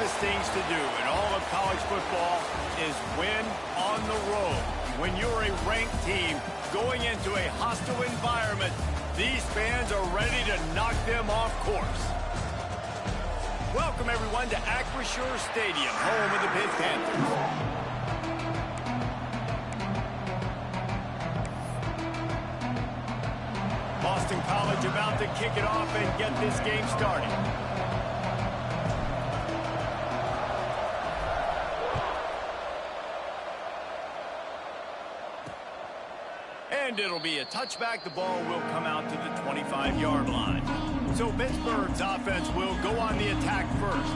toughest things to do in all of college football is win on the road. When you're a ranked team going into a hostile environment, these fans are ready to knock them off course. Welcome, everyone, to Acrisure Stadium, home of the Pitt Panthers. Boston College about to kick it off and get this game started. And it'll be a touchback. The ball will come out to the 25-yard line. So Pittsburgh's offense will go on the attack first.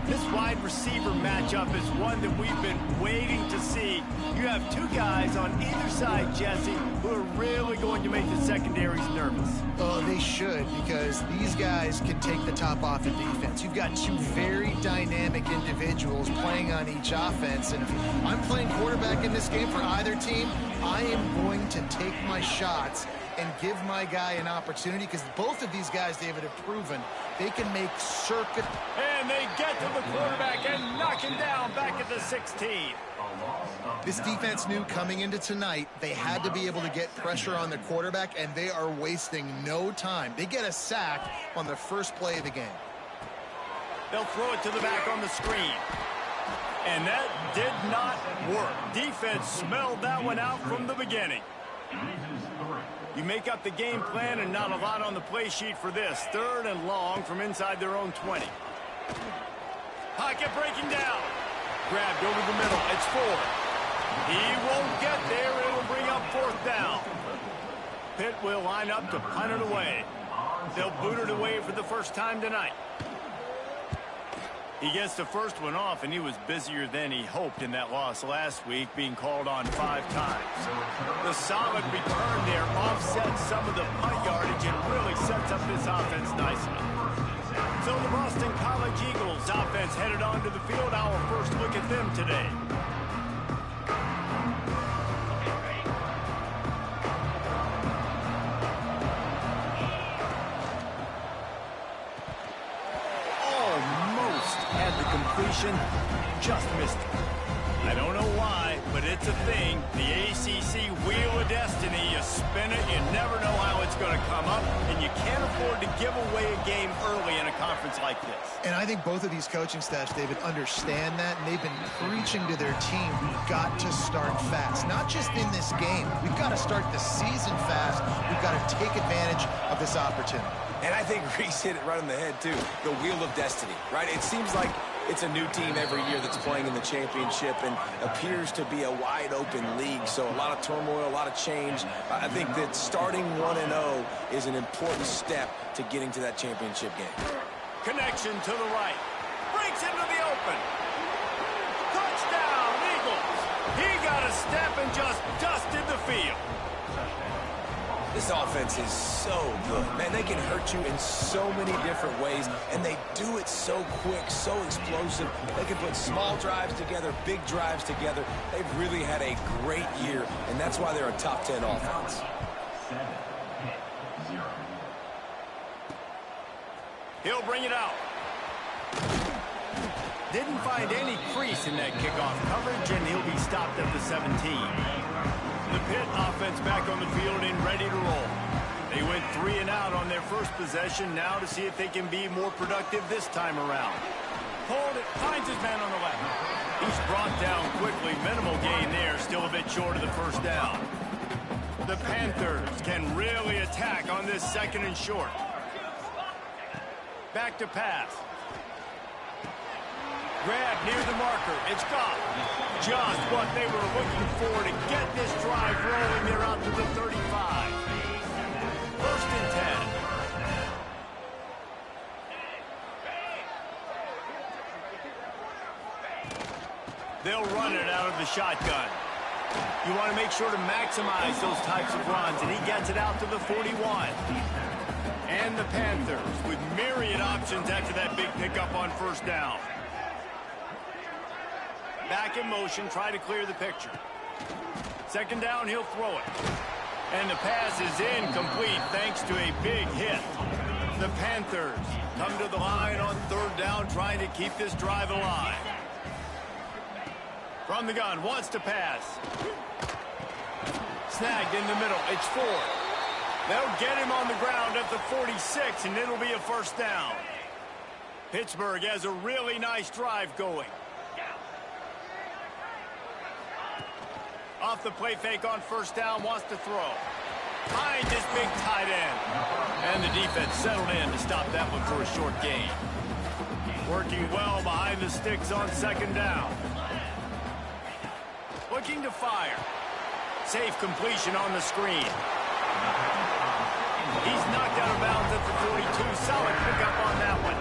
This wide receiver matchup is one that we've been waiting to see. You have two guys on either side, Jesse, who are really going to make the secondaries nervous. Oh, they should, because these guys can take the top off of defense. You've got two very dynamic individuals playing on each offense, and if I'm playing quarterback in this game for either team, I am going to take my shots and give my guy an opportunity, because both of these guys, David, have proven they can make circuit. And they get to the quarterback and knock him down back at the 16. This defense knew coming into tonight they had to be able to get pressure on the quarterback, and they are wasting no time. They get a sack on the first play of the game. They'll throw it to the back on the screen. And that did not work. Defense smelled that one out from the beginning. You make up the game plan, and not a lot on the play sheet for this. 3rd and long from inside their own 20. Pocket breaking down. Grabbed over the middle. It's 4. He won't get there. It'll bring up 4th down. Pitt will line up to punt it away. They'll boot it away for the first time tonight. He gets the first one off, and he was busier than he hoped in that loss last week, being called on 5 times. The solid return there offsets some of the punt yardage and really sets up this offense nicely. So the Boston College Eagles offense headed onto the field. Our first look at them today. Had the completion, just missed it. I don't know why, but it's a thing. The ACC Wheel of Destiny, you spin it, you never know how it's going to come up, and you can't afford to give away a game early in a conference like this. And I think both of these coaching staffs, David, understand that, and they've been preaching to their team, we've got to start fast. Not just in this game. We've got to start the season fast. We've got to take advantage of this opportunity. And I think Reese hit it right on the head, too. The Wheel of Destiny, right? It seems like it's a new team every year that's playing in the championship and appears to be a wide-open league. So a lot of turmoil, a lot of change. I think that starting 1-0 is an important step to getting to that championship game. Connection to the right. Breaks into the open. Touchdown, Eagles. He got a step and just dusted the field. This offense is so good. Man, they can hurt you in so many different ways, and they do it so quick, so explosive. They can put small drives together, big drives together. They've really had a great year, and that's why they're a top 10 offense. He'll bring it out. Didn't find any crease in that kickoff coverage, and he'll be stopped at the 17. The Pitt offense back on the field and ready to roll. They went 3 and out on their first possession. Now to see if they can be more productive this time around. Hold it, finds his man on the left. He's brought down quickly. Minimal gain there, still a bit short of the first down. The Panthers can really attack on this 2nd and short. Back to pass. Grab near the marker. It's gone. Just what they were looking for to get this drive rolling. They're out to the 35. 1st and 10. They'll run it out of the shotgun. You want to make sure to maximize those types of runs, and he gets it out to the 41. And the Panthers with myriad options after that big pickup on 1st down. Back in motion, try to clear the picture. 2nd down, he'll throw it. And the pass is incomplete thanks to a big hit. The Panthers come to the line on third down, trying to keep this drive alive. From the gun, wants to pass. Snagged in the middle. It's 4. They'll get him on the ground at the 46, and it'll be a first down. Pittsburgh has a really nice drive going. Off the play fake on first down, wants to throw. Finds his big tight end. And the defense settled in to stop that one for a short gain. Working well behind the sticks on second down. Looking to fire. Safe completion on the screen. He's knocked out of bounds at the 42. Solid pickup on that one.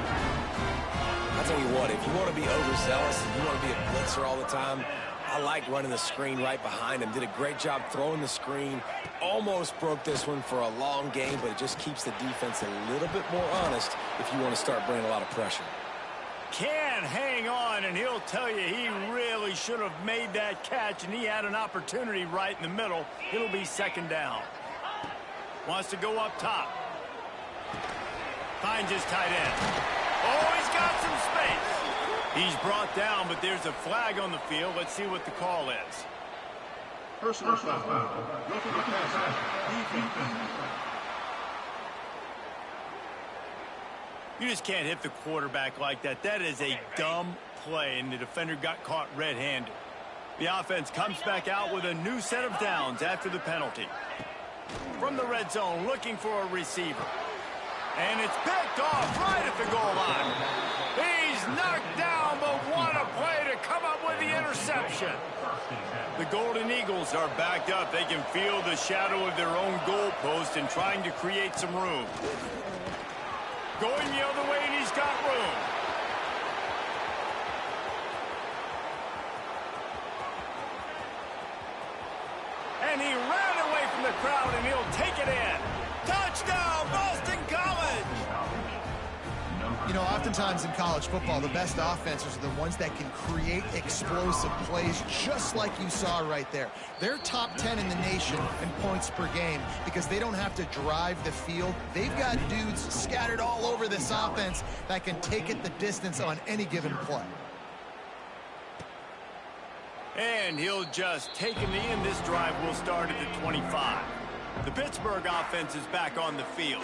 I'll tell you what, if you want to be overzealous and you want to be a blitzer all the time, I like running the screen right behind him. Did a great job throwing the screen. Almost broke this one for a long game, but it just keeps the defense a little bit more honest if you want to start bringing a lot of pressure. Can hang on, and he'll tell you he really should have made that catch, and he had an opportunity right in the middle. It'll be second down. Wants to go up top. Finds his tight end. Oh, he's got some space. He's brought down, but there's a flag on the field. Let's see what the call is. Personal foul. You just can't hit the quarterback like that. That is a dumb play, and the defender got caught red-handed. The offense comes back out with a new set of downs after the penalty. From the red zone, looking for a receiver. And it's picked off right at the goal line. He's knocked down, but what a play to come up with the interception. The Golden Eagles are backed up. They can feel the shadow of their own goalpost and trying to create some room. Going the other way, and he's got room. And he ran away from the crowd, and he'll take it in. Touchdown, Boston College! You know, oftentimes in college football, the best offenses are the ones that can create explosive plays, just like you saw right there. They're top 10 in the nation in points per game because they don't have to drive the field. They've got dudes scattered all over this offense that can take it the distance on any given play. And he'll just take a knee, and this drive will start at the 25. The Pittsburgh offense is back on the field.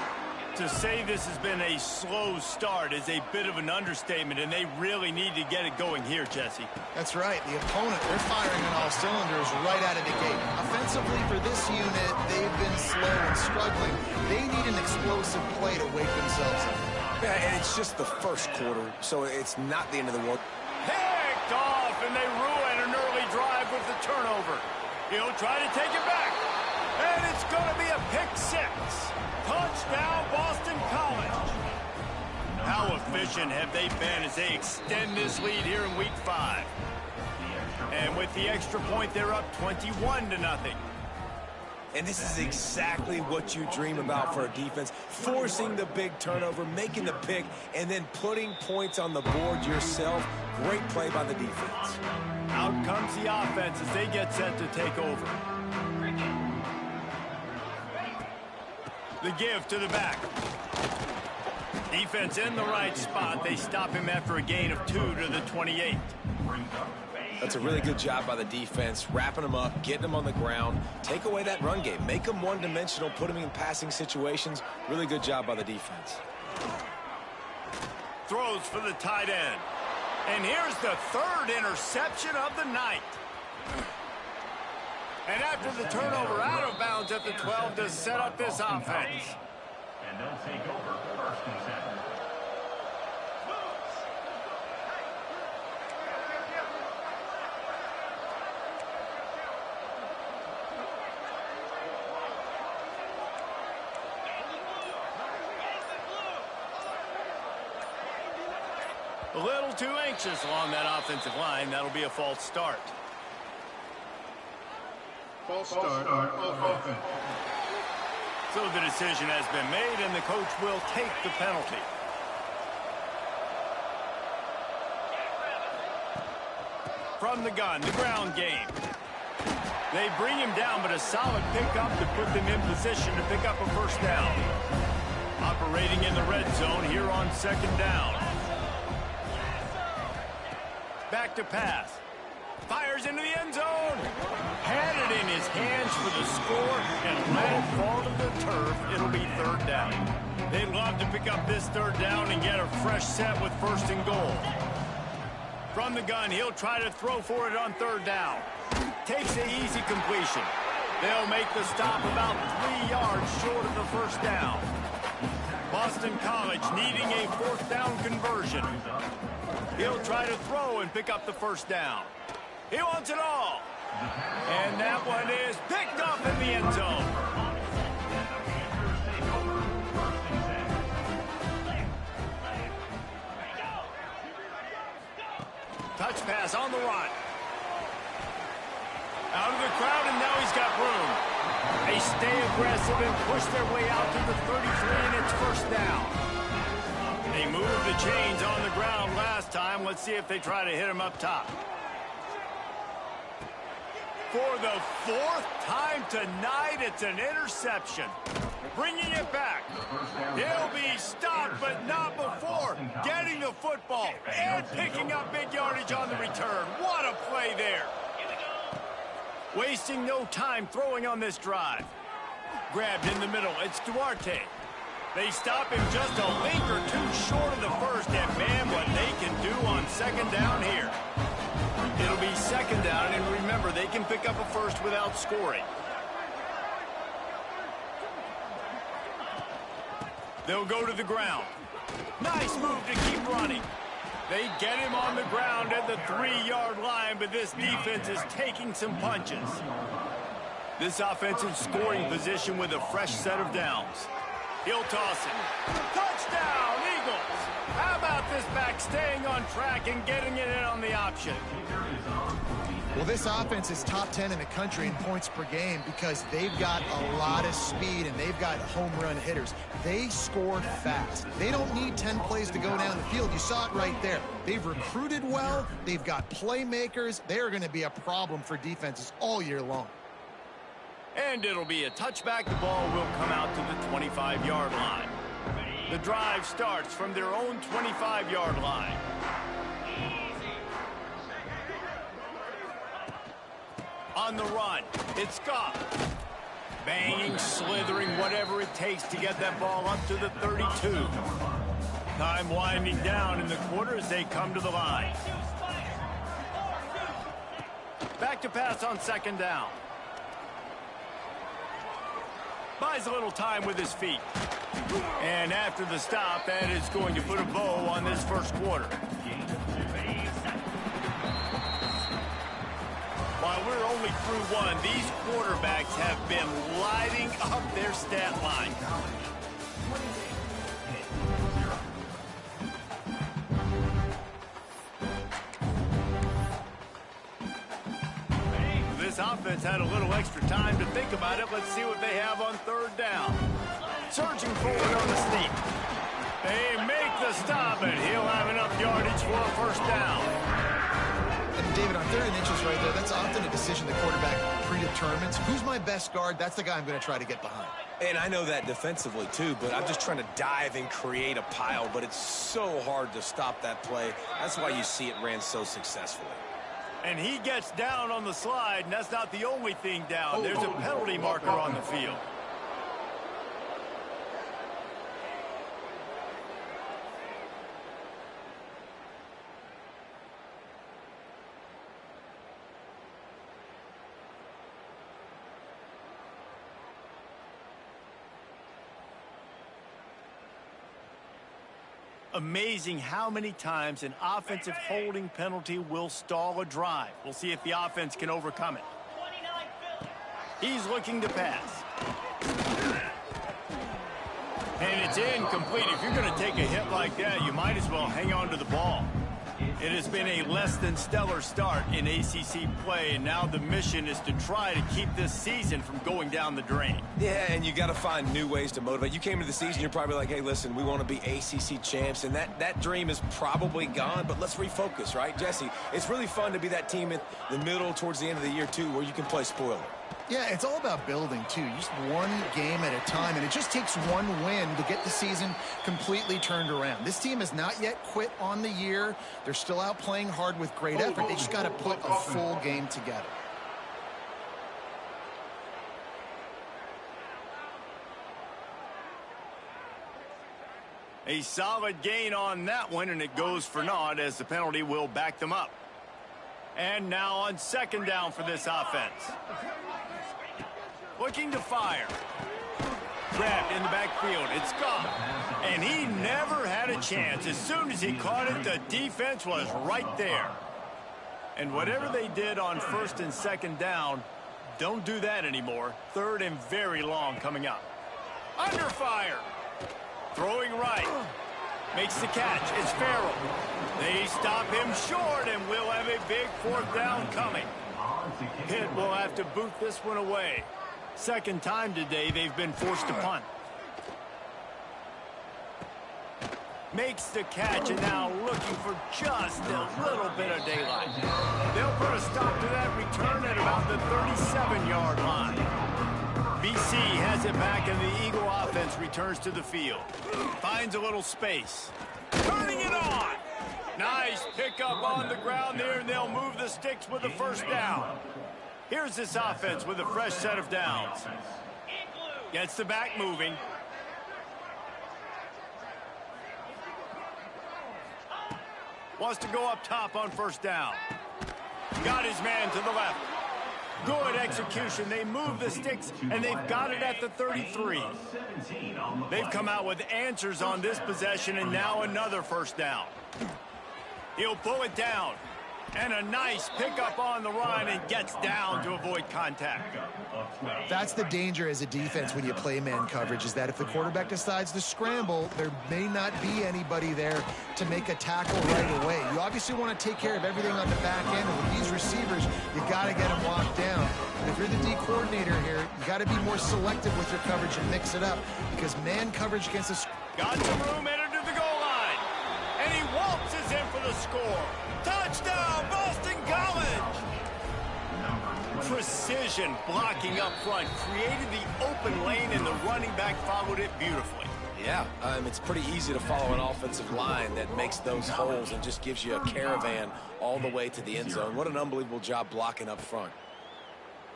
To say this has been a slow start is a bit of an understatement, and they really need to get it going here, Jesse. That's right. The opponent, they're firing on all cylinders right out of the gate. Offensively for this unit, they've been slow and struggling. They need an explosive play to wake themselves up. Yeah, and it's just the first quarter, so it's not the end of the world. Picked off, and they ruin an early drive with the turnover. He'll try to take it back, and it's going to be a pick six. Touchdown, Boston College. How efficient have they been as they extend this lead here in Week 5? And with the extra point, they're up 21-0. And this is exactly what you dream about for a defense. Forcing the big turnover, making the pick, and then putting points on the board yourself. Great play by the defense. Out comes the offense as they get set to take over. The give to the back. Defense in the right spot. They stop him after a gain of 2 to the 28. That's a really good job by the defense, wrapping them up, getting them on the ground, take away that run game, make them one-dimensional, put them in passing situations. Really good job by the defense. Throws for the tight end. And here's the third interception of the night. And after the turnover, out of bounds at the 12 to set up this offense. And they'll take over first and 7. A little too anxious along that offensive line. That'll be a false start. False start on offense. So the decision has been made, and the coach will take the penalty. From the gun, the ground game. They bring him down, but a solid pickup to put them in position to pick up a first down. operating in the red zone here on second down. Back to pass. Fires into the end zone. Had it in his hands for the score and let it fall to the turf. It'll be third down. They'd love to pick up this third down and get a fresh set with first and goal. From the gun, he'll try to throw for it on third down. Takes the easy completion. They'll make the stop about 3 yards short of the first down. Boston College needing a fourth down conversion. He'll try to throw and pick up the first down. He wants it all. And that one is picked off in the end zone. Touch pass on the run. Out of the crowd, and now he's got room. They stay aggressive and push their way out to the 33, and it's first down. They moved the chains on the ground last time. Let's see if they try to hit him up top. For the fourth time tonight, it's an interception. Bringing it back. He'll be stopped, but not before getting the football and picking up big yardage on the return. What a play there. Wasting no time throwing on this drive. Grabbed in the middle. It's Duarte. They stop him just a link or two short of the first, and man, what they can do on second down here. It'll be second down, and remember, they can pick up a first without scoring. They'll go to the ground. Nice move to keep running. They get him on the ground at the 3-yard line, but this defense is taking some punches. This offense in scoring position with a fresh set of downs. He'll toss it. Touchdown, Eagles! How about this back staying on track and getting it in on the option? Well, this offense is top 10 in the country in points per game because they've got a lot of speed and they've got home run hitters. They score fast. They don't need 10 plays to go down the field. You saw it right there. They've recruited well. They've got playmakers. They're going to be a problem for defenses all year long. And it'll be a touchback. The ball will come out to the 25-yard line. The drive starts from their own 25-yard line. On the run, it's Goff. Banging, slithering, whatever it takes to get that ball up to the 32. Time winding down in the quarter as they come to the line. Back to pass on second down. Buys a little time with his feet. And after the stop, that is going to put a bow on this first quarter. While we're only through one, these quarterbacks have been lighting up their stat line. This offense had a little extra time to think about it. Let's see what they have on third down. Surging forward on the sneak. They make the stop, and he'll have enough yardage for a first down. And David, on 3rd and inches right there, that's often a decision the quarterback predetermines. Who's my best guard? That's the guy I'm going to try to get behind. And I know that defensively, too, but I'm just trying to dive and create a pile, but it's so hard to stop that play. That's why you see it ran so successfully. And he gets down on the slide, and that's not the only thing down. There's a penalty marker on the field. Amazing how many times an offensive holding penalty will stall a drive. We'll see if the offense can overcome it. He's looking to pass. And it's incomplete. If you're going to take a hit like that, you might as well hang on to the ball. It has been a less than stellar start in ACC play, and now the mission is to try to keep this season from going down the drain. Yeah, and you got to find new ways to motivate. You came into the season, you're probably like, hey, listen, we want to be ACC champs, and that dream is probably gone, but let's refocus, right? Jesse, it's really fun to be that team in the middle towards the end of the year, too, where you can play spoiler. Yeah, it's all about building, too. Just one game at a time, and it just takes one win to get the season completely turned around. This team has not yet quit on the year. They're still out playing hard with great effort. They just got to put a full game together. A solid gain on that one, and it goes for naught as the penalty will back them up. And now on second down for this offense. Looking to fire. Grabbed in the backfield. It's gone. And he never had a chance. As soon as he caught it, the defense was right there. And whatever they did on first and second down, don't do that anymore. Third and very long coming up. Under fire. Throwing right. Makes the catch. It's Farrell. They stop him short, and we'll have a big fourth down coming. Pitt will have to boot this one away. Second time today they've been forced to punt. Makes the catch, and now looking for just a little bit of daylight. They'll put a stop to that return at about the 37-yard line. BC has it back, and the Eagle offense returns to the field. Finds a little space. Turning it on. Nice pickup on the ground there, and they'll move the sticks with the first down. Here's this offense with a fresh set of downs. Gets the back moving. Wants to go up top on first down. Got his man to the left. Good execution. They move the sticks, and they've got it at the 33. They've come out with answers on this possession, and now another first down. He'll pull it down. And a nice pickup on the run, and gets down to avoid contact. That's the danger as a defense when you play man coverage, is that if the quarterback decides to scramble, there may not be anybody there to make a tackle right away. You obviously want to take care of everything on the back end, and with these receivers, you got to get them locked down. But if you're the D coordinator here, you got to be more selective with your coverage and mix it up, because man coverage against the... Got some room, entered to the goal line, and he waltzes in for the score. Touchdown, Boston College! Precision blocking up front created the open lane, and the running back followed it beautifully. Yeah, it's pretty easy to follow an offensive line that makes those holes and just gives you a caravan all the way to the end zone. What an unbelievable job blocking up front.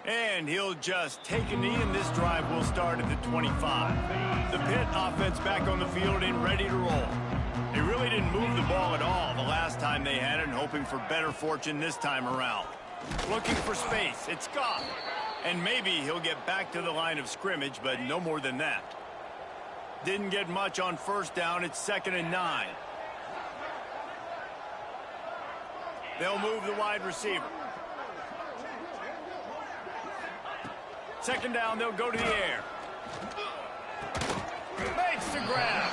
And he'll just take a knee, and this drive will start at the 25. The Pitt offense back on the field and ready to roll. They really didn't move the ball at all the last time they had it, and hoping for better fortune this time around. Looking for space. It's gone. And maybe he'll get back to the line of scrimmage, but no more than that. Didn't get much on first down. It's 2nd and 9. They'll move the wide receiver. Second down, they'll go to the air. Makes the grab.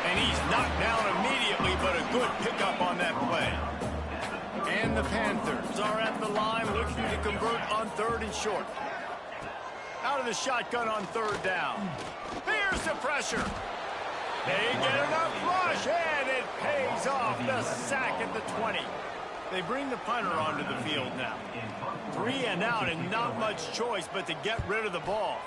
And he's knocked down immediately, but a good pickup on that play. And the Panthers are at the line looking to convert on 3rd and short. Out of the shotgun on 3rd down. Here's the pressure. They get enough rush, and it pays off. The sack at the 20. They bring the punter onto the field now. 3 and out, and not much choice but to get rid of the ball.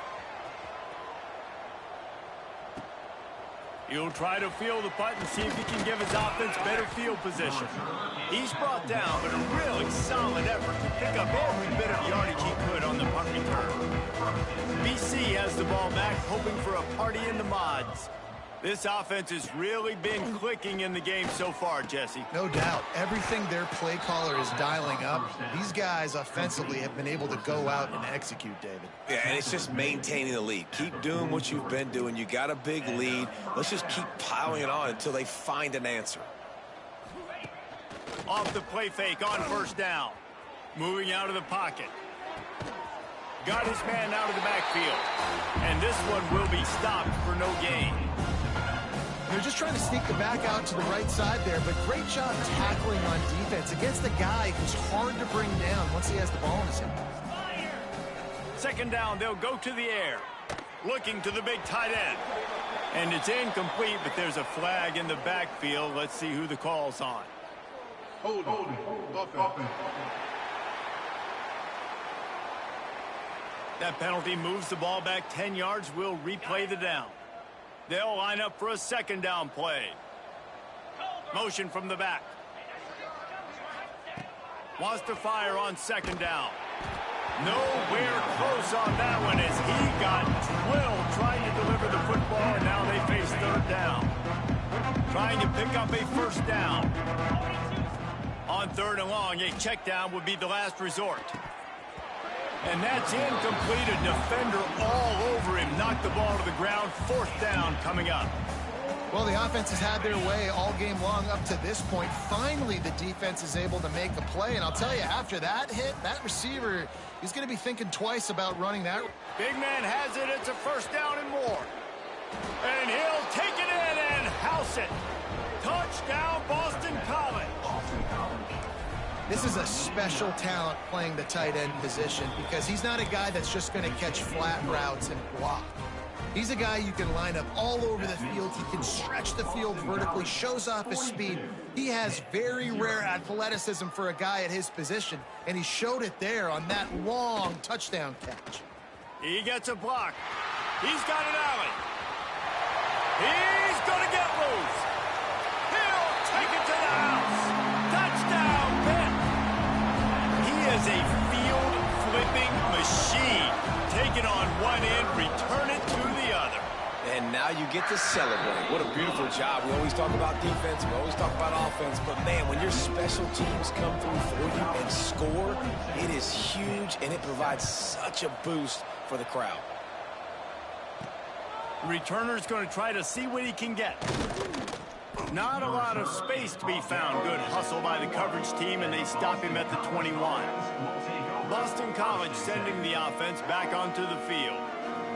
He'll try to field the punt and see if he can give his offense better field position. He's brought down, but a really solid effort to pick up every bit of yardage he could on the punt return. BC has the ball back, hoping for a party in the mods. This offense has really been clicking in the game so far, Jesse. No doubt. Everything their play caller is dialing up, these guys offensively have been able to go out and execute, David. Yeah, and it's just maintaining the lead. Keep doing what you've been doing. You got a big lead. Let's just keep piling it on until they find an answer. Off the play fake on first down. Moving out of the pocket. Got his man out of the backfield. And this one will be stopped for no gain. They're just trying to sneak the back out to the right side there, but great job tackling on defense against the guy who's hard to bring down once he has the ball in his hand. Second down, they'll go to the air. Looking to the big tight end. And it's incomplete, but there's a flag in the backfield. Let's see who the call's on. Holding. Offense. That penalty moves the ball back 10 yards. We'll replay the down. They'll line up for a second down play. Motion from the back. Wants to fire on second down. Nowhere close on that one as he got drilled trying to deliver the football, and now they face third down. Trying to pick up a first down. On third and long, a check down would be the last resort. And that's incomplete. A defender all over him. Knocked the ball to the ground. Fourth down coming up. Well, the offense has had their way all game long up to this point. Finally, the defense is able to make a play. And I'll tell you, after that hit, that receiver, he's going to be thinking twice about running that. Big man has it. It's a first down and more. And he'll take it in and house it. Touchdown, Boston College. This is a special talent playing the tight end position because he's not a guy that's just going to catch flat routes and block. He's a guy you can line up all over the field. He can stretch the field vertically, shows off his speed. He has very rare athleticism for a guy at his position, and he showed it there on that long touchdown catch. He gets a block. He's got an alley. He's going to get loose. He'll take it to the house. Touchdown, Pitt. He is a field-flipping machine. Take it on one end, return it to the other. And now you get to celebrate. What a beautiful job. We always talk about defense, we always talk about offense, but man, when your special teams come through for you and score, it is huge, and it provides such a boost for the crowd. Returner's going to try to see what he can get. Not a lot of space to be found. Good hustle by the coverage team, and they stop him at the 21. Boston College sending the offense back onto the field.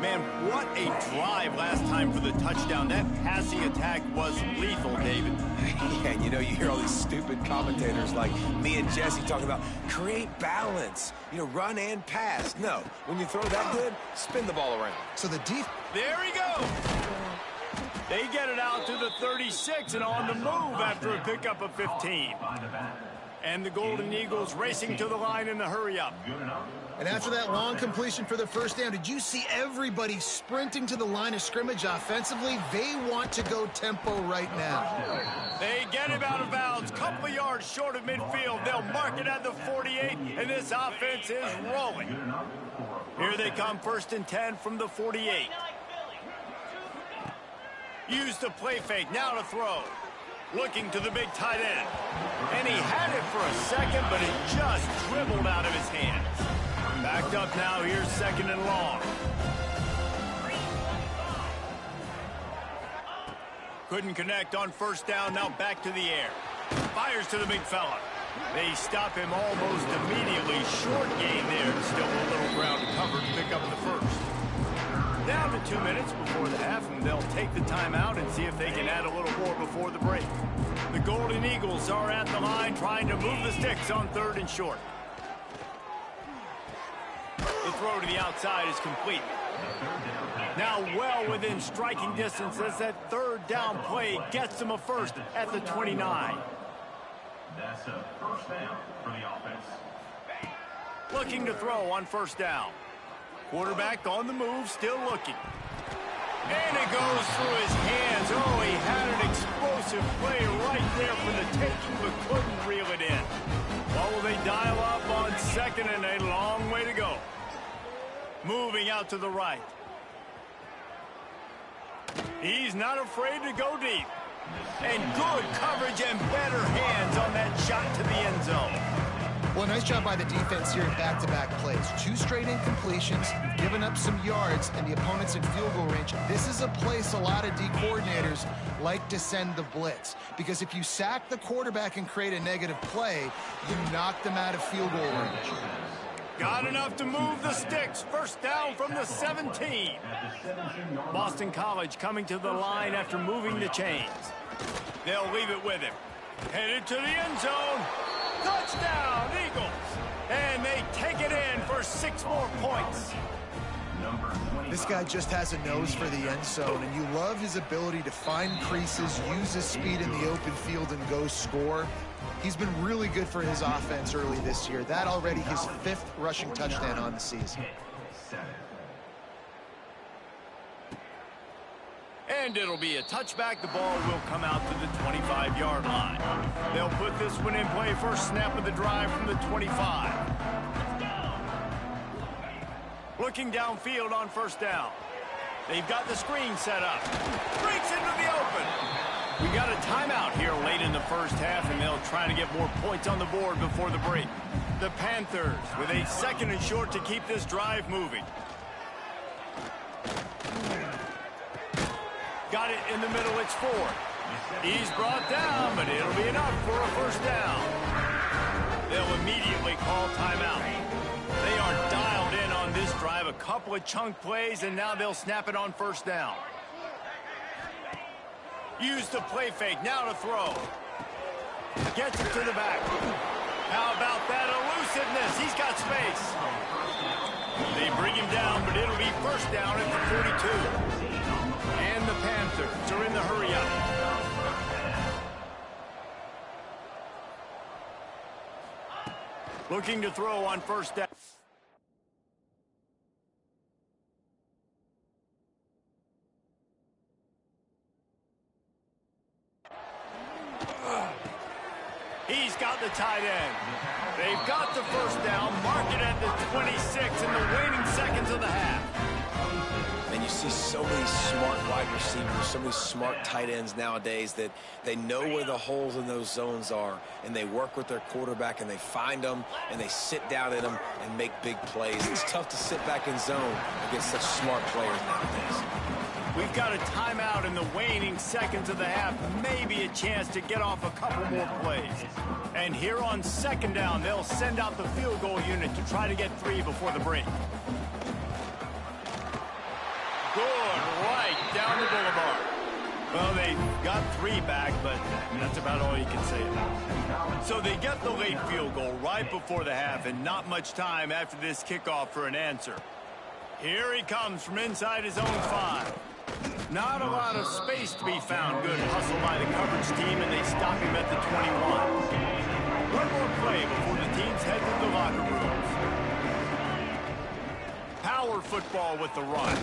Man, what a drive last time for the touchdown. That passing attack was lethal, David. Yeah, and you know, you hear all these stupid commentators like me and Jesse talking about create balance, you know, run and pass. No, when you throw that good, spin the ball around. So the deep. There he goes. They get it out to the 36 and on the move after a pickup of 15. And the Golden Eagles racing to the line in the hurry-up. And after that long completion for the first down, did you see everybody sprinting to the line of scrimmage offensively? They want to go tempo right now. They get him out of bounds, couple of yards short of midfield. They'll mark it at the 48, and this offense is rolling. Here they come, 1st and 10 from the 48. Use the play fake, now to throw. Looking to the big tight end. And he had it for a second, but it just dribbled out of his hands. Backed up now, here's 2nd and long. Couldn't connect on 1st down, now back to the air. Fires to the big fella. They stop him almost immediately. Short gain there, still a little ground to cover to pick up the first. Down to 2 minutes before the half, and they'll take the timeout and see if they can add a little more before the break. The Golden Eagles are at the line trying to move the sticks on 3rd and short. The throw to the outside is complete. Now well within striking distance as that 3rd down play gets them a first at the 29. That's a first down for the offense. Looking to throw on 1st down. Quarterback on the move, still looking. And it goes through his hands. Oh, he had an explosive play right there for the taking, but couldn't reel it in. Well, will they dial up on 2nd and a long way to go? Moving out to the right. He's not afraid to go deep. And good coverage and better hands on that shot to the end zone. Well, nice job by the defense here in back-to-back plays. 2 straight incompletions, you've given up some yards, and the opponent's in field goal range. This is a place a lot of D coordinators like to send the blitz, because if you sack the quarterback and create a negative play, you knock them out of field goal range. Got enough to move the sticks. 1st down from the 17. Boston College coming to the line after moving the chains. They'll leave it with him. Headed to the end zone. Touchdown, Eagles. And they take it in for 6 more points. This guy just has a nose for the end zone, and you love his ability to find creases, use his speed in the open field, and go score. He's been really good for his offense early this year. That already his 5th rushing touchdown on the season. And it'll be a touchback. The ball will come out to the 25-yard line. They'll put this one in play. First snap of the drive from the 25. Looking downfield on first down. They've got the screen set up. Breaks into the open. We got a timeout here late in the first half, and they'll try to get more points on the board before the break. The Panthers with a 2nd and short to keep this drive moving. Got it in the middle, it's 4. He's brought down, but it'll be enough for a first down. They'll immediately call timeout. They are dialed in on this drive, a couple of chunk plays, and now they'll snap it on first down. Use the play fake, now to throw. Gets it to the back. How about that elusiveness? He's got space. They bring him down, but it'll be first down at the 42. And the Panthers are in the hurry-up. Looking to throw on first down. He's got the tight end. They've got the first down. Mark it at the 26 in the waning seconds of the half. And you see so many smart wide receivers, so many smart tight ends nowadays that they know where the holes in those zones are, and they work with their quarterback, and they find them, and they sit down in them and make big plays. It's tough to sit back in zone against such smart players nowadays. We've got a timeout in the waning seconds of the half. Maybe a chance to get off a couple more plays. And here on second down, they'll send out the field goal unit to try to get 3 before the break. Good, right down the boulevard. Well, they got 3 back, but that's about all you can say about it. So they get the late field goal right before the half, and not much time after this kickoff for an answer. Here he comes from inside his own 5. Not a lot of space to be found. Good hustle by the coverage team, and they stop him at the 21. One more play before the teams head to the locker rooms. Power football with the run.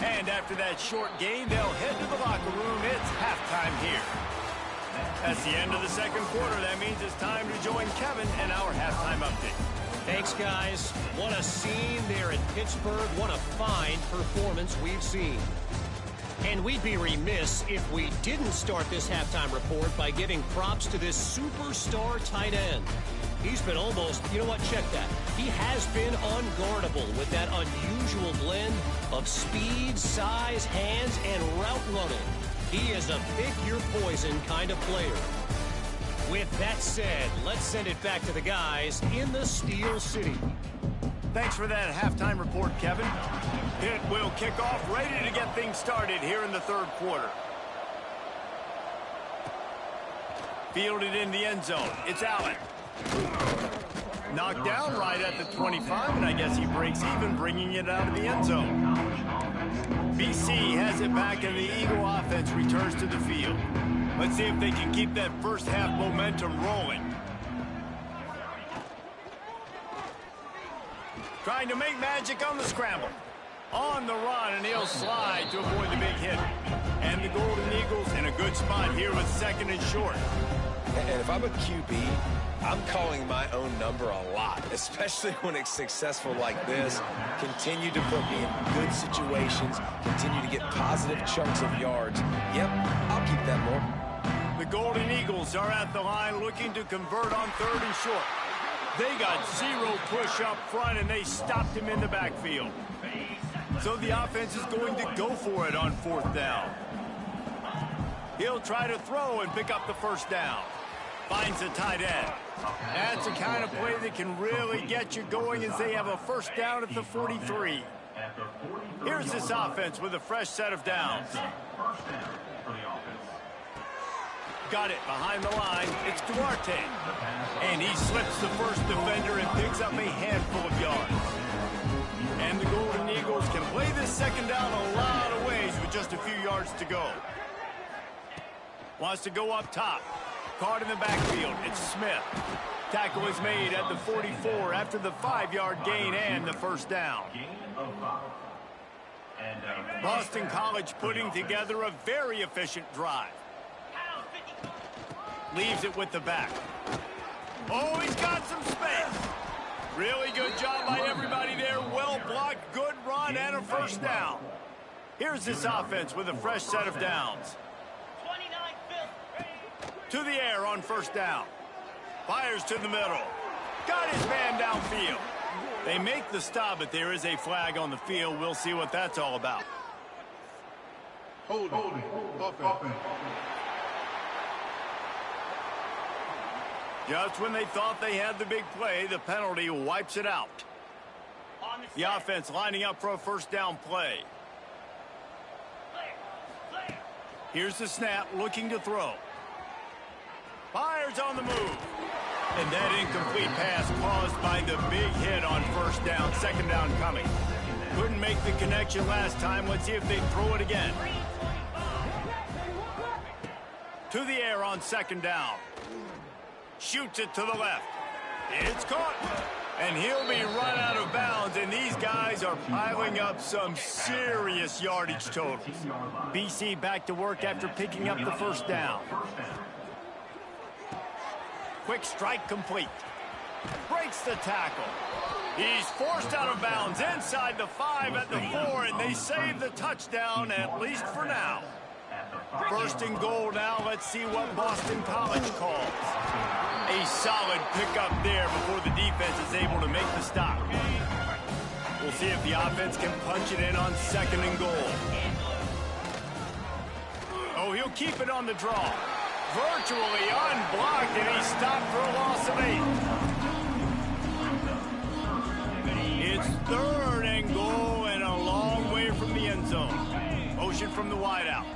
And after that short gain, they'll head to the locker room. It's halftime here. That's the end of the second quarter. That means it's time to join Kevin and our halftime update. Thanks, guys. What a scene there in Pittsburgh. What a fine performance we've seen. And we'd be remiss if we didn't start this halftime report by giving props to this superstar tight end. He's been almost, you know what, check that. He has been unguardable with that unusual blend of speed, size, hands, and route running. He is a pick-your-poison kind of player. With that said, let's send it back to the guys in the Steel City. Thanks for that halftime report, Kevin. Pitt will kick off, ready to get things started here in the third quarter. Fielded in the end zone. It's Allen. Knocked down right at the 25, and I guess he breaks even, bringing it out of the end zone. BC has it back, and the Eagle offense returns to the field. Let's see if they can keep that first half momentum rolling. Trying to make magic on the scramble. On the run, and he'll slide to avoid the big hit. And the Golden Eagles in a good spot here with 2nd and short. And if I'm a QB, I'm calling my own number a lot, especially when it's successful like this. Continue to put me in good situations, continue to get positive chunks of yards. Yep, I'll keep that more. The Golden Eagles are at the line looking to convert on 3rd and short. They got 0 push up front, and they stopped him in the backfield. So the offense is going to go for it on 4th down. He'll try to throw and pick up the first down. Finds a tight end. That's the kind of play that can really get you going as they have a first down at the 43. Here's this offense with a fresh set of downs. Got it behind the line. It's Duarte. And he slips the first defender and picks up a handful of yards. And the Golden Eagles can play this second down a lot of ways with just a few yards to go. Wants to go up top. Caught in the backfield. It's Smith. Tackle is made at the 44 after the 5-yard gain and the first down. Gain of 5. And Boston College putting together a very efficient drive. Leaves it with the back. Oh, he's got some space. Really good job by everybody there. Well blocked, good run, and a first down. Here's this offense with a fresh set of downs. To the air on first down. Fires to the middle. Got his man downfield. They make the stop, but there is a flag on the field. We'll see what that's all about. Holding. Offense. Just when they thought they had the big play, the penalty wipes it out. The offense lining up for a first down play. Here's the snap, looking to throw. Fires on the move. And that incomplete pass caused by the big hit on first down, second down coming. Couldn't make the connection last time. Let's see if they throw it again. To the air on second down. Shoots it to the left. It's caught. And he'll be run out of bounds, and these guys are piling up some serious yardage totals. BC back to work after picking up the first down. Quick strike complete. Breaks the tackle. He's forced out of bounds inside the 5 at the 4, and they save the touchdown, at least for now. First and goal now. Let's see what Boston College calls. A solid pickup there before the defense is able to make the stop. We'll see if the offense can punch it in on second and goal. Oh, he'll keep it on the draw. Virtually unblocked, and he's stopped for a loss of 8. It's third and goal and a long way from the end zone. Motion from the wideout.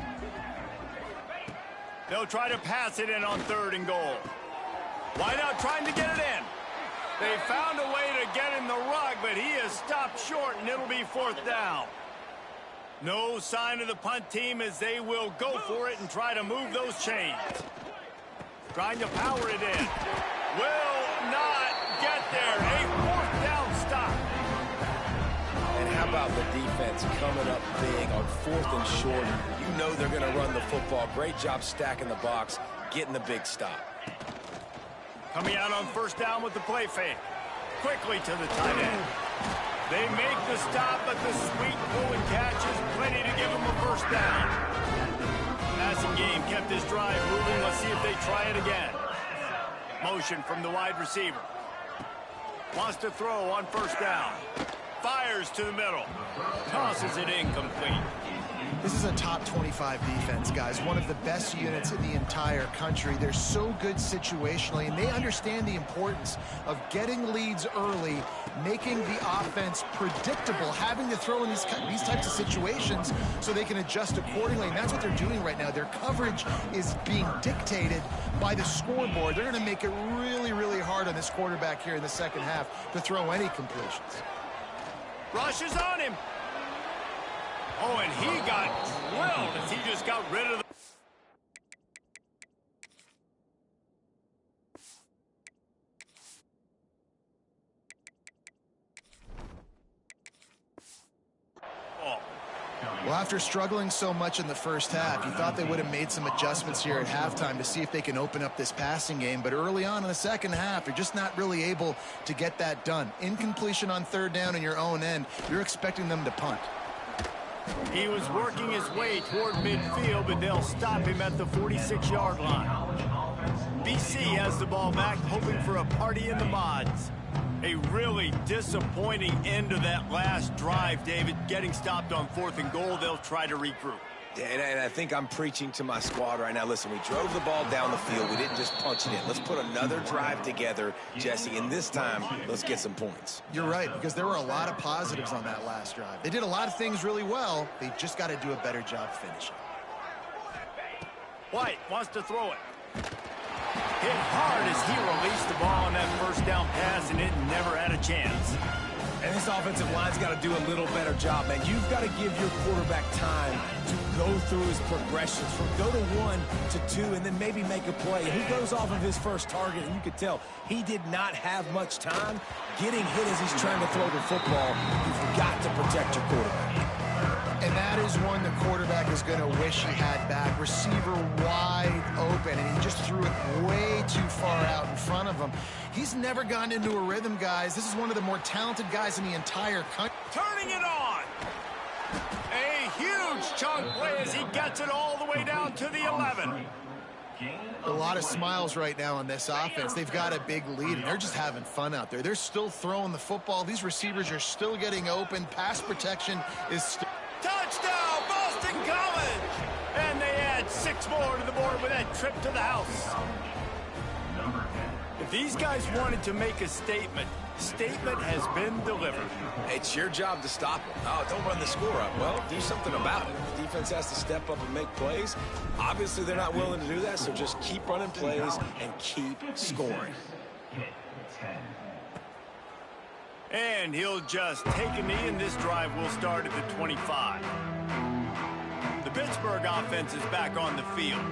They'll try to pass it in on third and goal. Wideout trying to get it in. They found a way to get in the rug, but he is stopped short, and it'll be fourth down. No sign of the punt team as they will go for it and try to move those chains. Trying to power it in. Will not get there. A fourth down stop. And how about the defense coming up big on fourth and short? You know they're going to run the football. Great job stacking the box, getting the big stop. Coming out on first down with the play fake. Quickly to the tight end. They make the stop, but the sweet pull and catch is plenty to give them a first down. Passing game kept his drive moving. Let's see if they try it again. Motion from the wide receiver. Wants to throw on first down. Fires to the middle. Tosses it incomplete. This is a top 25 defense, guys. One of the best units in the entire country. They're so good situationally, and they understand the importance of getting leads early, making the offense predictable, having to throw in these types of situations so they can adjust accordingly. And that's what they're doing right now. Their coverage is being dictated by the scoreboard. They're going to make it really, really hard on this quarterback here in the second half to throw any completions. Rushes on him. Oh, and he got drilled as he just got rid of the... Well, after struggling so much in the first half, you thought they would have made some adjustments here at halftime to see if they can open up this passing game. But early on in the second half, you're just not really able to get that done. Incompletion on third down in your own end, you're expecting them to punt. He was working his way toward midfield, but they'll stop him at the 46-yard line. BC has the ball back, hoping for a party in the mods. A really disappointing end to that last drive, David. Getting stopped on fourth and goal, they'll try to regroup. And I think I'm preaching to my squad right now. Listen, we drove the ball down the field. We didn't just punch it in. Let's put another drive together, Jesse, and this time, let's get some points. You're right, because there were a lot of positives on that last drive. They did a lot of things really well. They just got to do a better job finishing. White wants to throw it. Hit hard as he released the ball on that first down pass, and it never had a chance. And this offensive line's got to do a little better job, man. You've got to give your quarterback time to go through his progressions from go to 1 to 2 and then maybe make a play. And he goes off of his first target, and you could tell he did not have much time getting hit as he's trying to throw the football. You've got to protect your quarterback. And that is one the quarterback is going to wish he had back. Receiver wide open, and he just threw it way too far out in front of him. He's never gotten into a rhythm, guys. This is one of the more talented guys in the entire country. Turning it on. A huge chunk play as he gets it all the way down to the 11. A lot of smiles right now on this offense. They've got a big lead, and they're just having fun out there. They're still throwing the football. These receivers are still getting open. Pass protection is still... Touchdown, Boston College! And they add 6 more to the board with that trip to the house. If these guys wanted to make a statement has been delivered. It's your job to stop them. Oh, don't run the score up. Well, do something about it. The defense has to step up and make plays. Obviously, they're not willing to do that, so just keep running plays and keep scoring. And he'll just take a knee, and this drive will start at the 25. The Pittsburgh offense is back on the field.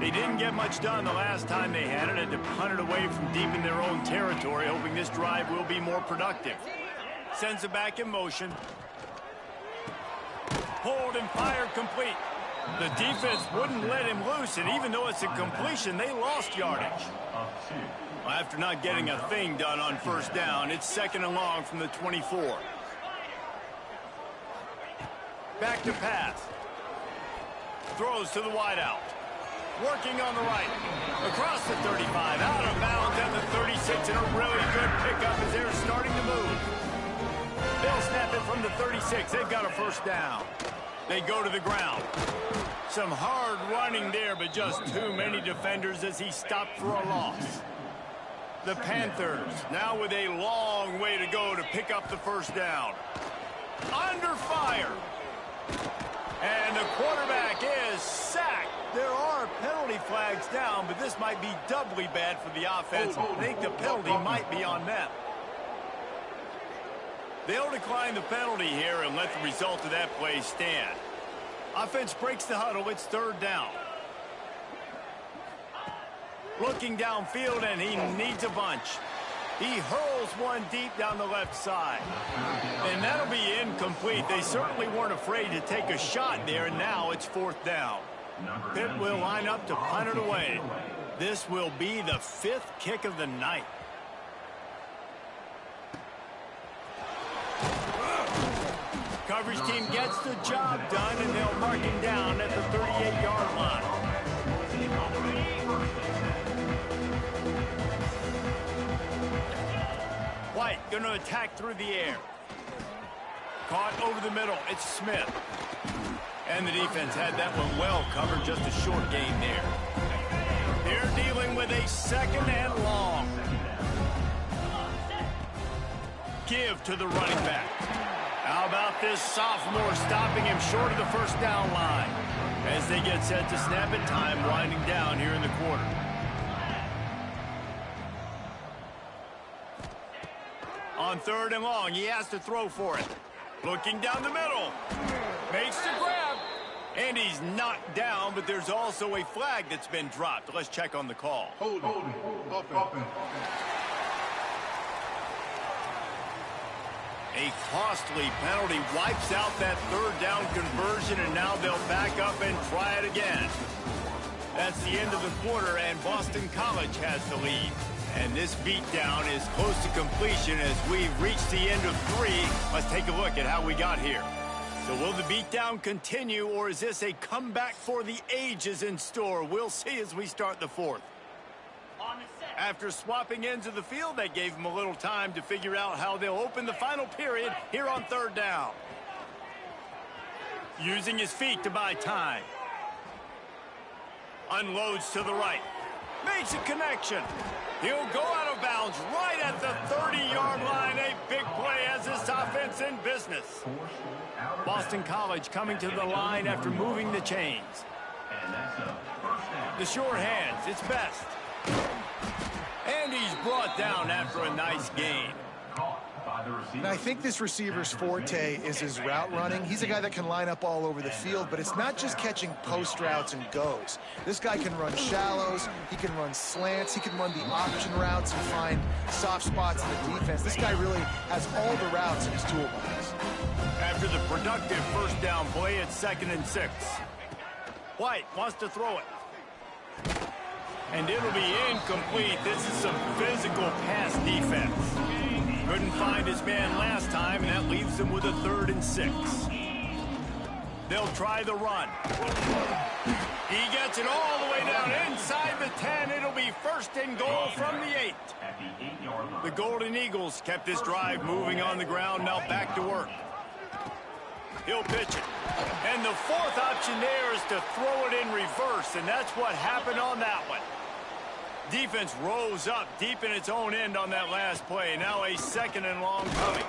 They didn't get much done the last time they had it, to punt it away from deep in their own territory, hoping this drive will be more productive. Sends it back in motion. Hold and fire complete. The defense wouldn't let him loose, and even though it's a completion, they lost yardage. Well, after not getting a thing done on first down, it's 2nd and long from the 24. Back to pass. Throws to the wideout. Working on the right. Across the 35. Out of bounds at the 36. And a really good pickup as they're starting to move. They'll snap it from the 36. They've got a first down. They go to the ground. Some hard running there, but just too many defenders as he stopped for a loss. The Panthers now with a long way to go to pick up the first down. Under fire. And the quarterback is sacked. There are penalty flags down, but this might be doubly bad for the offense. I think the penalty might be on them. They'll decline the penalty here and let the result of that play stand. Offense breaks the huddle. It's 3rd down. Looking downfield, and he needs a bunch. He hurls one deep down the left side. And that'll be incomplete. They certainly weren't afraid to take a shot there, and now it's 4th down. Pitt will line up to punt it away. This will be the 5th kick of the night. Coverage team gets the job done, and they'll mark him down at the 38-yard line. White going to attack through the air. Caught over the middle. It's Smith. And the defense had that one well covered. Just a short gain there. They're dealing with a 2nd and long. Give to the running back. How about this sophomore stopping him short of the first down line? As they get set to snap it, time winding down here in the quarter. On 3rd and long, he has to throw for it. Looking down the middle. Makes the grab. And he's knocked down, but there's also a flag that's been dropped. Let's check on the call. Hold it. A costly penalty wipes out that 3rd down conversion, and now they'll back up and try it again. That's the end of the quarter, and Boston College has the lead. And this beatdown is close to completion as we've reached the end of 3. Let's take a look at how we got here. So will the beatdown continue, or is this a comeback for the ages in store? We'll see as we start the 4th. After swapping ends of the field, that gave them a little time to figure out how they'll open the final period here on 3rd down. Using his feet to buy time. Unloads to the right. Makes a connection. He'll go out of bounds right at the 30-yard line. A big play as this offense in business. Boston College coming to the line after moving the chains. The short hands, it's Best. And he's brought down after a nice gain. And I think this receiver's forte is his route running. He's a guy that can line up all over the field, but it's not just catching post routes and goes. This guy can run shallows, he can run slants, he can run the option routes and find soft spots in the defense. This guy really has all the routes in his toolbox. After the productive first down play, it's 2nd and 6. White wants to throw it. And it'll be incomplete. This is some physical pass defense. Couldn't find his man last time, and that leaves him with a 3rd and 6. They'll try the run. He gets it all the way down inside the 10. It'll be 1st and goal from the 8. The Golden Eagles kept this drive moving on the ground. Now back to work. He'll pitch it. And the 4th option there is to throw it in reverse, and that's what happened on that one. Defense rose up deep in its own end on that last play. Now a 2nd and long coming.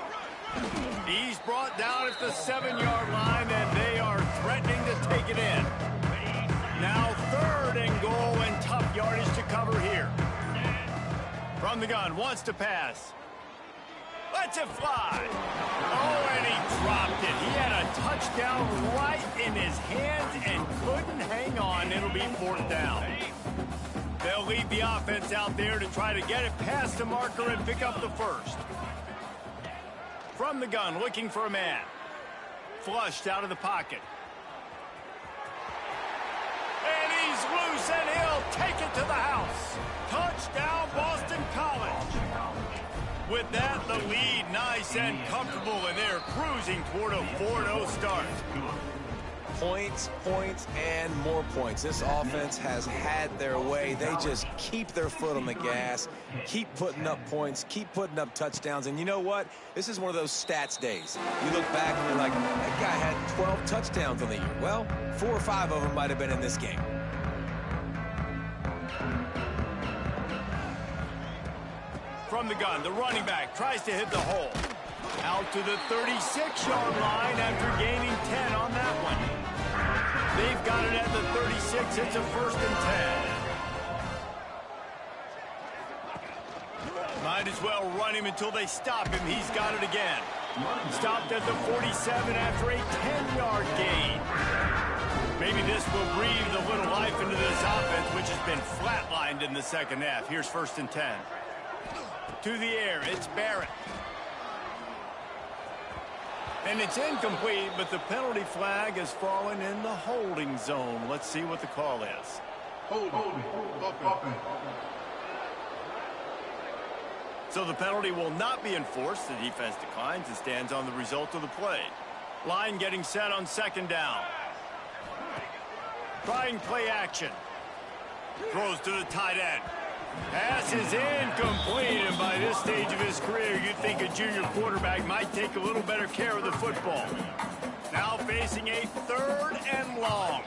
He's brought down at the 7-yard line, and they are threatening to take it in. Now 3rd and goal, and tough yardage to cover here. From the gun, wants to pass. Lets it fly. Oh, and he dropped it. He had a touchdown right in his hands and couldn't hang on. It'll be 4th down. They'll lead the offense out there to try to get it past the marker and pick up the 1st. From the gun, looking for a man. Flushed out of the pocket. And he's loose, and he'll take it to the house. Touchdown, Boston College. With that, the lead nice and comfortable, and they're cruising toward a 4-0 start. Points, points, and more points. This offense has had their way. They just keep their foot on the gas, keep putting up points, keep putting up touchdowns. And you know what? This is one of those stats days. You look back and you're like, that guy had 12 touchdowns on the year. Well, 4 or 5 of them might have been in this game. From the gun, the running back tries to hit the hole. Out to the 36-yard line after gaining 10 on that one. They've got it at the 36. It's a 1st and 10. Might as well run him until they stop him. He's got it again. Stopped at the 47 after a 10-yard gain. Maybe this will breathe a little life into this offense, which has been flatlined in the 2nd half. Here's 1st and 10. To the air, it's Barrett. And it's incomplete, but the penalty flag has fallen in the holding zone. Let's see what the call is. So the penalty will not be enforced. The defense declines and stands on the result of the play. Line getting set on 2nd down. Trying play action. Throws to the tight end. Pass is incomplete, and by this stage of his career, you'd think a junior quarterback might take a little better care of the football. Now facing a 3rd and long.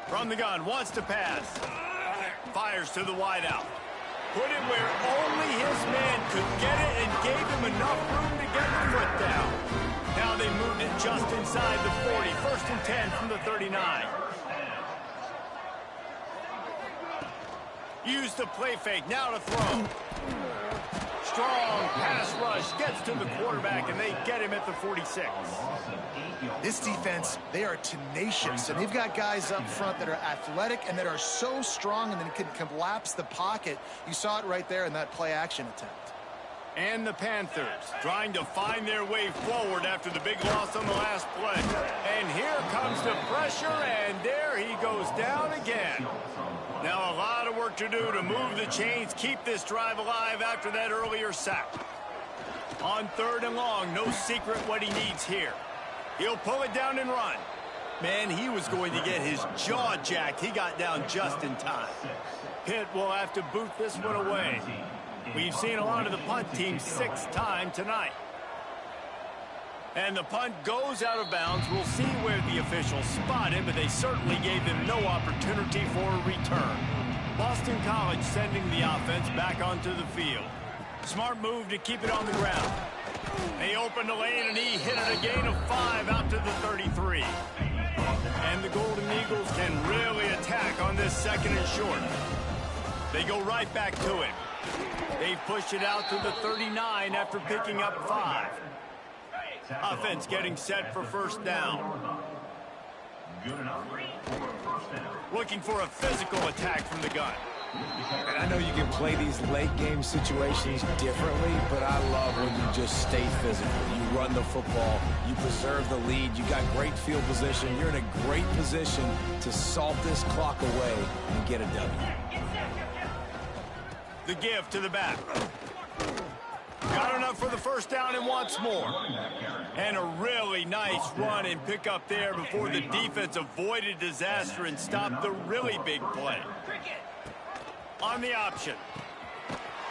From the gun, wants to pass. Fires to the wideout. Put it where only his man could get it and gave him enough room to get the foot down. Now they moved it just inside the 40. 1st and 10 from the 39. Use the play fake, now to throw. Strong pass rush, gets to the quarterback, and they get him at the 46. This defense, they are tenacious, and they've got guys up front that are athletic and that are so strong and then can collapse the pocket. You saw it right there in that play action attempt. And the Panthers trying to find their way forward after the big loss on the last play. And here comes the pressure, and there he goes down again. Now a lot of work to do to move the chains, keep this drive alive after that earlier sack. On 3rd and long, no secret what he needs here. He'll pull it down and run. Man, he was going to get his jaw jacked. He got down just in time. Pitt will have to boot this one away. We've seen a lot of the punt team 6th time tonight. And the punt goes out of bounds. We'll see where the officials spot him, but they certainly gave them no opportunity for a return. Boston College sending the offense back onto the field. Smart move to keep it on the ground. They opened the lane, and he hit it a gain of 5 out to the 33. And the Golden Eagles can really attack on this 2nd and short. They go right back to it. They've pushed it out to the 39 after picking up 5. Offense getting set for first down. Good enough for first down. Looking for a physical attack from the gun. And I know you can play these late game situations differently, but I love when you just stay physical. You run the football, you preserve the lead, you got great field position, you're in a great position to salt this clock away and get a W. The give to the back. Got enough for the first down and wants more. And a really nice run and pick up there before the defense avoided disaster and stopped the really big play. On the option.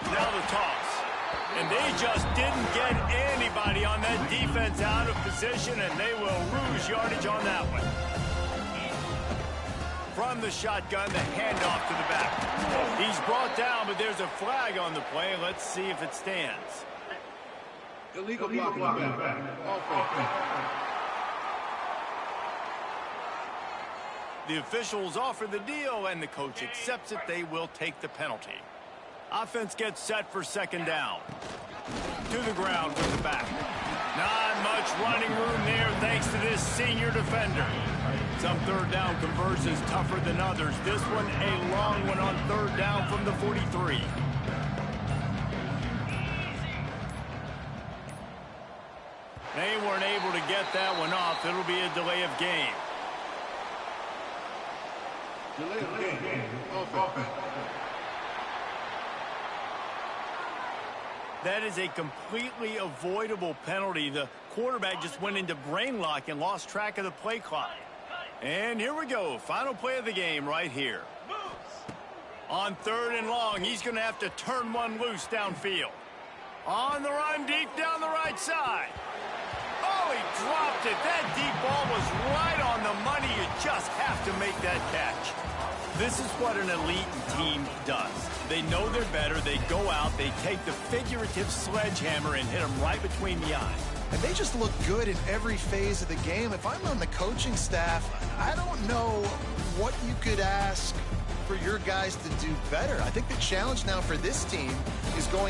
Now the toss. And they just didn't get anybody on that defense out of position, and they will lose yardage on that one. From the shotgun, the handoff to the back. He's brought down, but there's a flag on the play. Let's see if it stands. Illegal blocking back. Offense. The officials offer the deal, and the coach accepts it. They will take the penalty. Offense gets set for second down. To the ground with the back. Not much running room there thanks to this senior defender. Some third down conversions tougher than others. This one a long one on third down from the 43. They weren't able to get that one off. It'll be a delay of game. Delay of game. Offense. That is a completely avoidable penalty. The quarterback just went into brain lock and lost track of the play clock. And here we go. Final play of the game right here. On third and long, he's going to have to turn one loose downfield. On the run deep down the right side. Oh, he dropped it. That deep ball was right on the money. You just have to make that catch. This is what an elite team does. They know they're better. They go out. They take the figurative sledgehammer and hit them right between the eyes. And they just look good in every phase of the game. If I'm on the coaching staff, I don't know what you could ask for your guys to do better. I think the challenge now for this team is going